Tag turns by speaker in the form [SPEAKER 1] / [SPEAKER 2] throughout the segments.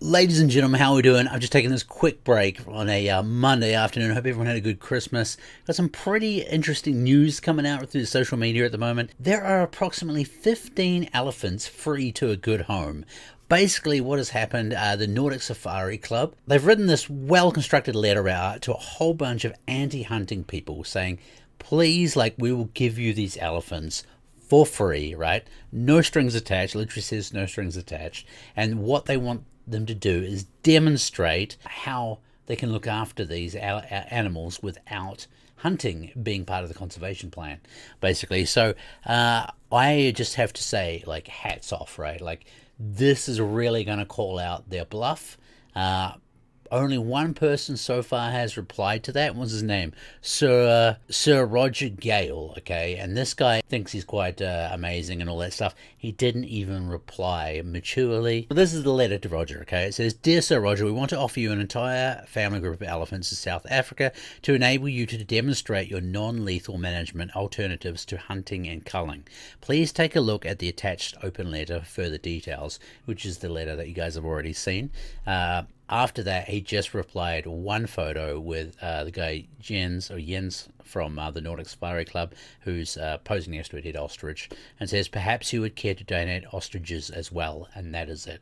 [SPEAKER 1] Ladies and gentlemen, how are we doing? I'm just taking this quick break on a Monday afternoon. I hope everyone had a good Christmas. Got some pretty interesting news coming out through social media at the moment. There are approximately 15 elephants free to a good home. Basically, what has happened, the Nordic Safari Club, they've written this well-constructed letter out to a whole bunch of anti-hunting people saying, please, we will give you these elephants for free, right? No strings attached, literally says no strings attached. And what they want them to do is demonstrate how they can look after these animals without hunting being part of the conservation plan, basically. So I just have to say, hats off, right? This is really going to call out their bluff. Only one person so far has replied to that. What's his name? Sir Roger Gale, okay? And this guy thinks he's quite amazing and all that stuff. He didn't even reply maturely. This is the letter to Roger, okay? It says, Dear Sir Roger, we want to offer you an entire family group of elephants in South Africa to enable you to demonstrate your non-lethal management alternatives to hunting and culling. Please take a look at the attached open letter for further details, which is the letter that you guys have already seen. After that, he just replied one photo with the guy Jens from the Nordic Safari Club, who's posing next to a dead ostrich, and says, perhaps you would care to donate ostriches as well, and that is it.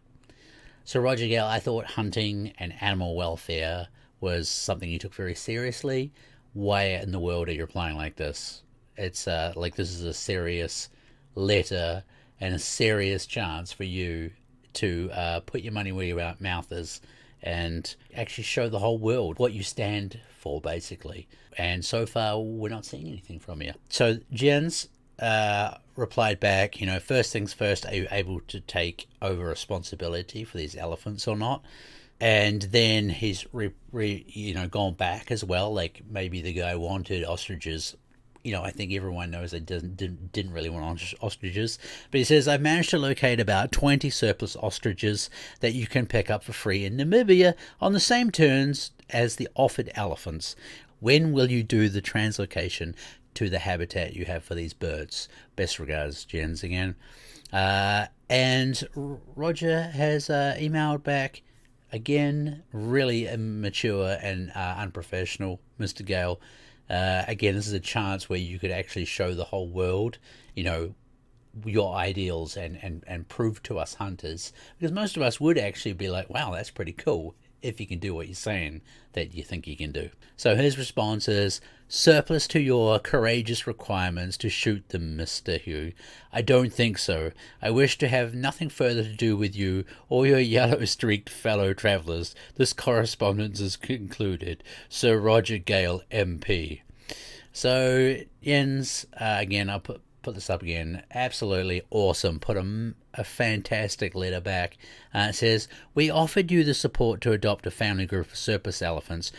[SPEAKER 1] So Roger Gale, I thought hunting and animal welfare was something you took very seriously. Why in the world are you replying like this? It's this is a serious letter and a serious chance for you to put your money where your mouth is and actually show the whole world what you stand for, basically. And so far, we're not seeing anything from you. So Jens replied back, first things first, are you able to take over responsibility for these elephants or not? And then he's gone back as well, maybe the guy wanted ostriches. I think everyone knows they didn't really want ostriches. But he says, I've managed to locate about 20 surplus ostriches that you can pick up for free in Namibia on the same terms as the offered elephants. When will you do the translocation to the habitat you have for these birds? Best regards, Jens again. And Roger has emailed back, again, really immature and unprofessional, Mr. Gale. Again, this is a chance where you could actually show the whole world, your ideals and prove to us hunters, because most of us would actually be like, wow, that's pretty cool if you can do what you're saying that you think you can do. So his response is, surplus to your courageous requirements to shoot them, Mr. Hugh. I don't think so. I wish to have nothing further to do with you or your yellow-streaked fellow travellers. This correspondence is concluded. Sir Roger Gale, MP. So, Jens, again, I'll put this up again. Absolutely awesome. Put a fantastic letter back. It says, we offered you the support to adopt a family group of surplus elephants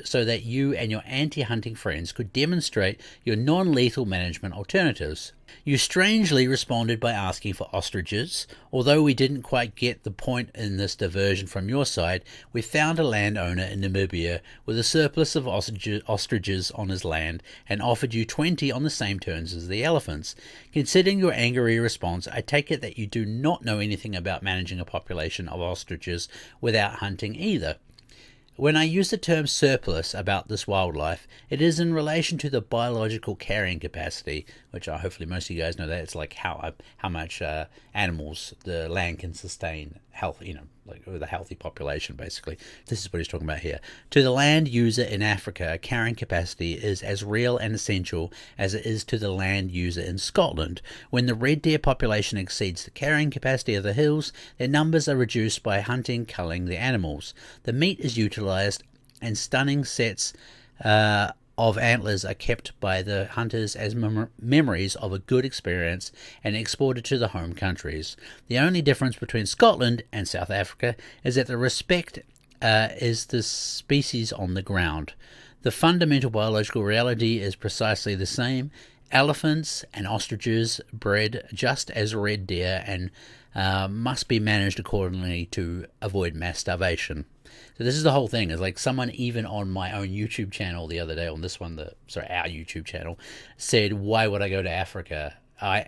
[SPEAKER 1] so that you and your anti-hunting friends could demonstrate your non-lethal management alternatives. You strangely responded by asking for ostriches. Although we didn't quite get the point in this diversion from your side, we found a landowner in Namibia with a surplus of ostriches on his land and offered you 20 on the same terms as the elephants. Considering your angry response, I take it that you do not know anything about managing a population of ostriches without hunting either. When I use the term surplus about this wildlife, it is in relation to the biological carrying capacity, which hopefully most of you guys know that it's like how much animals the land can sustain, with a healthy population, basically. This is what he's talking about here. To the land user in Africa, carrying capacity is as real and essential as it is to the land user in Scotland. When the red deer population exceeds the carrying capacity of the hills, their numbers are reduced by hunting, culling the animals. The meat is utilized, and stunning sets of antlers are kept by the hunters as memories of a good experience and exported to the home countries. The only difference between Scotland and South Africa is that the respect is the species on the ground. The fundamental biological reality is precisely the same. Elephants and ostriches bred just as red deer and must be managed accordingly to avoid mass starvation. So this is the whole thing. Is like someone even on my own YouTube channel the other day, on this one, our YouTube channel, said, why would I go to Africa?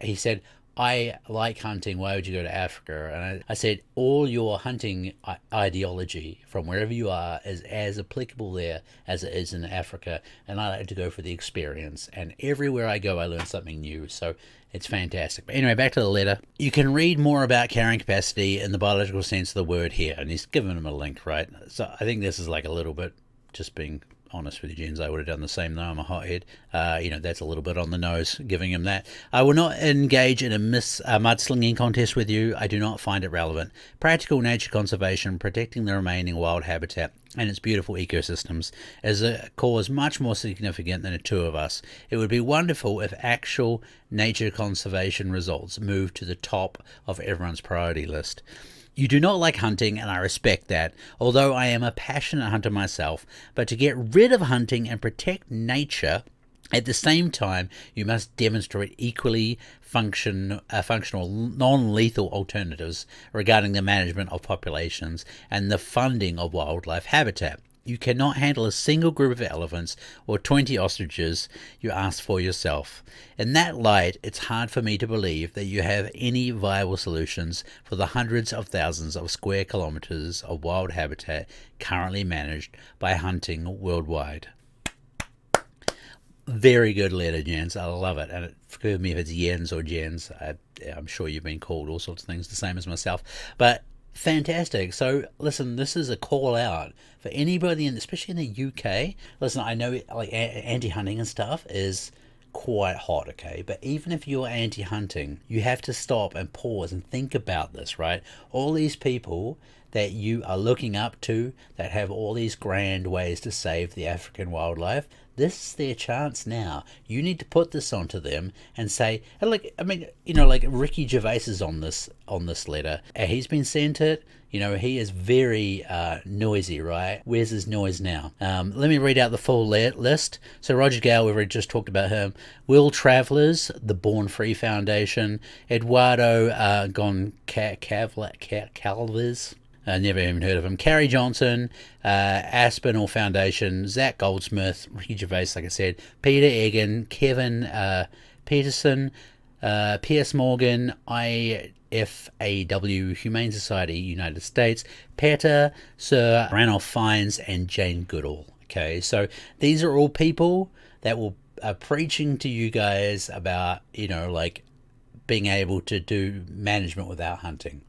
[SPEAKER 1] He said, I like hunting. Why would you go to Africa? And I said, all your hunting ideology from wherever you are is as applicable there as it is in Africa. And I like to go for the experience. And everywhere I go, I learn something new. So it's fantastic. But anyway, back to the letter. You can read more about carrying capacity in the biological sense of the word here. And he's given him a link, right? So I think this is like a little bit just being honest with you, Jens. I would have done the same though. I'm a hothead. That's a little bit on the nose, giving him that. I will not engage in a mudslinging contest with you. I do not find it relevant. Practical nature conservation, protecting the remaining wild habitat and its beautiful ecosystems, is a cause much more significant than the two of us. It would be wonderful if actual nature conservation results moved to the top of everyone's priority list. You do not like hunting, and I respect that, although I am a passionate hunter myself. But to get rid of hunting and protect nature at the same time, you must demonstrate equally functional, non-lethal alternatives regarding the management of populations and the funding of wildlife habitat. You cannot handle a single group of elephants or 20 ostriches you ask for yourself. In that light, it's hard for me to believe that you have any viable solutions for the hundreds of thousands of square kilometers of wild habitat currently managed by hunting worldwide. Very good letter, Jens. I love it. And forgive me if it's Jens or Jens. I'm sure you've been called all sorts of things, the same as myself. But fantastic. So listen, this is a call out for anybody, especially in the UK. Listen, I know like anti-hunting and stuff is quite hot, okay? But even if you're anti-hunting, you have to stop and pause and think about this, right? All these people that you are looking up to that have all these grand ways to save the African wildlife, this is their chance now. You need to put this onto them and say, like Ricky Gervais is on this letter. He's been sent it. He is very noisy, right? Where's his noise now? Let me read out the full list. So Roger Gale, we've already just talked about him. Will Travellers, the Born Free Foundation. Eduardo Calves. Never even heard of him. Carrie Johnson, Aspinall Foundation, Zach Goldsmith, Ricky Gervais, like I said, Peter Egan, Kevin Peterson, Piers Morgan, IFAW, Humane Society, United States, Peter, Sir Ranulph Fiennes, and Jane Goodall. Okay, so these are all people that will preaching to you guys about, being able to do management without hunting.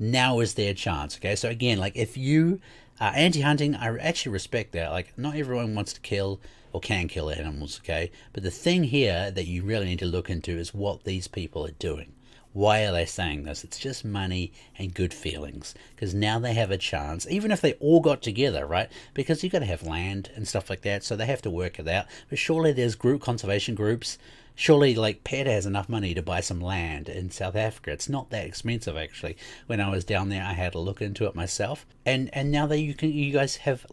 [SPEAKER 1] Now is their chance, okay? So again, if you are anti-hunting, I actually respect that. Not everyone wants to kill or can kill animals, okay? But the thing here that you really need to look into is what these people are doing. Why are they saying this? It's just money and good feelings, because now they have a chance, even if they all got together, right? Because you've got to have land and stuff like that, so they have to work it out. But surely there's conservation groups. Surely, PETA has enough money to buy some land in South Africa. It's not that expensive, actually. When I was down there, I had a look into it myself. And now that you guys have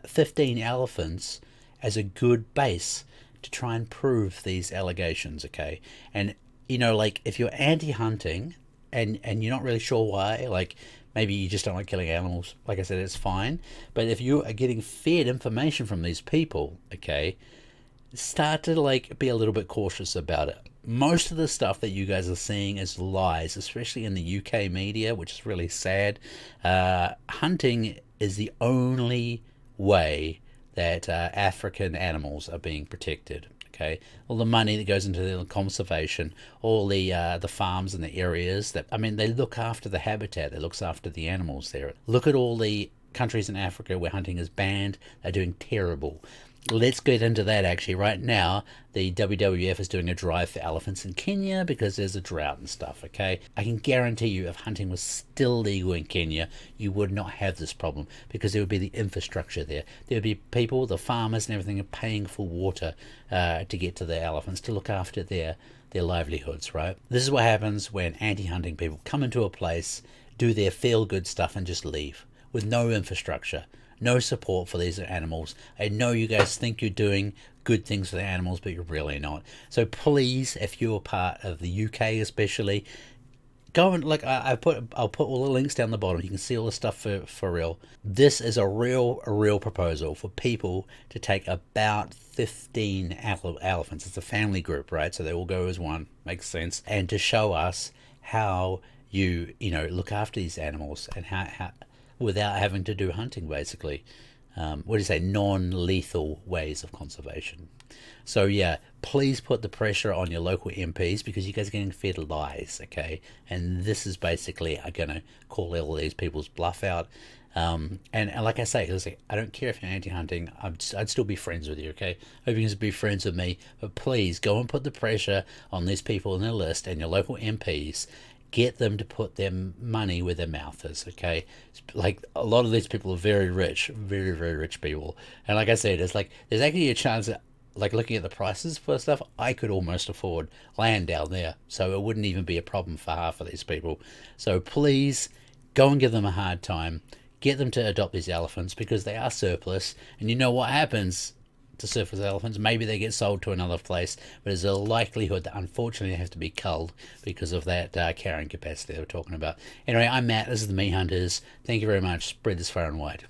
[SPEAKER 1] 15 elephants as a good base to try and prove these allegations, okay? And if you're anti-hunting and you're not really sure why, maybe you just don't like killing animals, like I said, it's fine. But if you are getting fed information from these people, okay, start to be a little bit cautious about it. Most of the stuff that you guys are seeing is lies, especially in the UK media, which is really sad. Hunting is the only way that African animals are being protected. Okay, all the money that goes into the conservation, all the farms and the areas they look after the habitat, that looks after the animals there. Look at all the countries in Africa where hunting is banned. They're doing terrible. Let's get into that actually. Right now, the WWF is doing a drive for elephants in Kenya because there's a drought and stuff, okay? I can guarantee you if hunting was still legal in Kenya, you would not have this problem because there would be the infrastructure there. There would be people, the farmers and everything, paying for water to get to the elephants, to look after their livelihoods, right? This is what happens when anti-hunting people come into a place, do their feel-good stuff and just leave with no infrastructure. No support for these animals. I know you guys think you're doing good things for the animals, but you're really not. So please, if you're part of the UK especially, Go and like I'll put all the links down the bottom. You can see all the stuff for real. This is a real proposal for people to take about 15 elephants. It's a family group, right? So they all go as one. Makes sense. And to show us how you know look after these animals and how without having to do hunting, basically. What do you say? Non-lethal ways of conservation. So yeah, please put the pressure on your local MPs because you guys are getting fed lies, okay? And this is basically going to call all these people's bluff out. And like I say, I don't care if you're anti-hunting. I'd still be friends with you, okay? Hope you can be friends with me. But please go and put the pressure on these people in their list and your local MPs. Get them to put their money where their mouth is, okay? Like, a lot of these people are very rich, very, very rich people. And like I said, it's like, there's actually a chance that, like, looking at the prices for stuff, I could almost afford land down there. So it wouldn't even be a problem for half of these people. So please, go and give them a hard time. Get them to adopt these elephants because they are surplus. And you know what happens to surplus elephants? Maybe they get sold to another place, but there's a likelihood that unfortunately they have to be culled because of that carrying capacity they were talking about. Anyway, I'm Matt. This is the Meat Hunters. Thank you very much. Spread this far and wide.